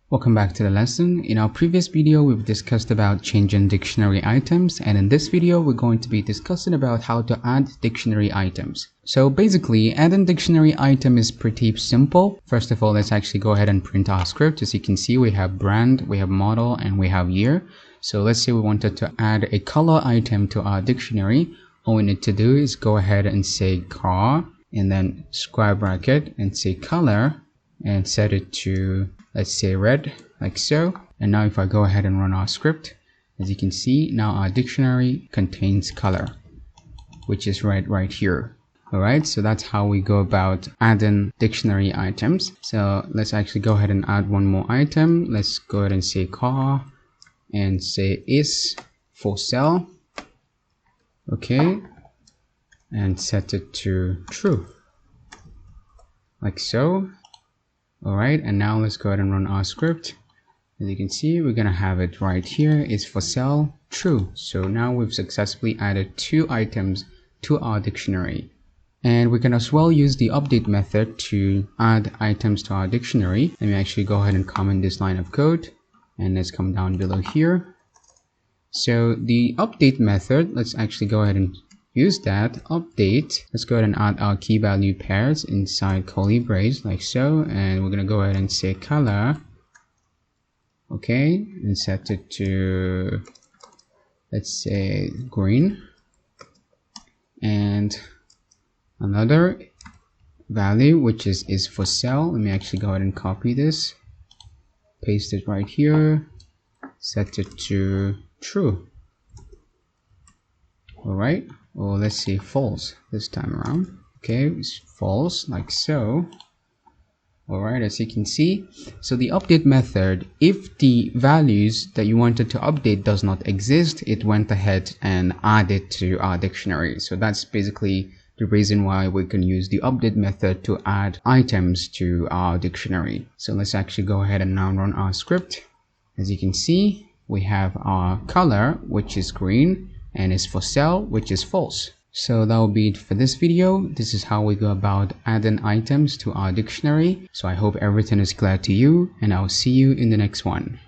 Welcome back to the lesson. In our previous video, we've discussed about changing dictionary items, and in this video, we're going to be discussing about how to add dictionary items. So basically, adding dictionary item is pretty simple. First of all, let's actually go ahead and print our script. As you can see, we have brand, we have model, and we have year. So let's say we wanted to add a color item to our dictionary. All we need to do is go ahead and say car, and then square bracket, and say color, and set it to, let's say, red, like so. And now if I go ahead and run our script, as you can see, now our dictionary contains color, which is red right here. Alright, so that's how we go about adding dictionary items. So let's actually go ahead and add one more item. Let's go ahead and say car and say is for sale. Okay, and set it to true, like so. Alright, and now let's go ahead and run our script. As you can see, we're gonna have it right here, is for sale, true. So now we've successfully added two items to our dictionary. And we can as well use the update method to add items to our dictionary. Let me actually go ahead and comment this line of code, and let's come down below here. So the update method, let's actually go ahead and use that update. Let's go ahead and add our key value pairs inside curly brace, like so, and we're gonna go ahead and say color. Okay, and set it to, let's say, green, and another value which is for sale. Let me actually go ahead and copy this, paste it right here, set it to true. All right, or let's say false this time around. Okay, it's false, like so. All right, as you can see, so the update method, if the values that you wanted to update does not exist, it went ahead and added to our dictionary. So that's basically the reason why we can use the update method to add items to our dictionary. So let's actually go ahead and now run our script. As you can see, we have our color, which is green, and is for sale, which is false. So that will be it for this video. This is how we go about adding items to our dictionary. So I hope everything is clear to you, and I'll see you in the next one.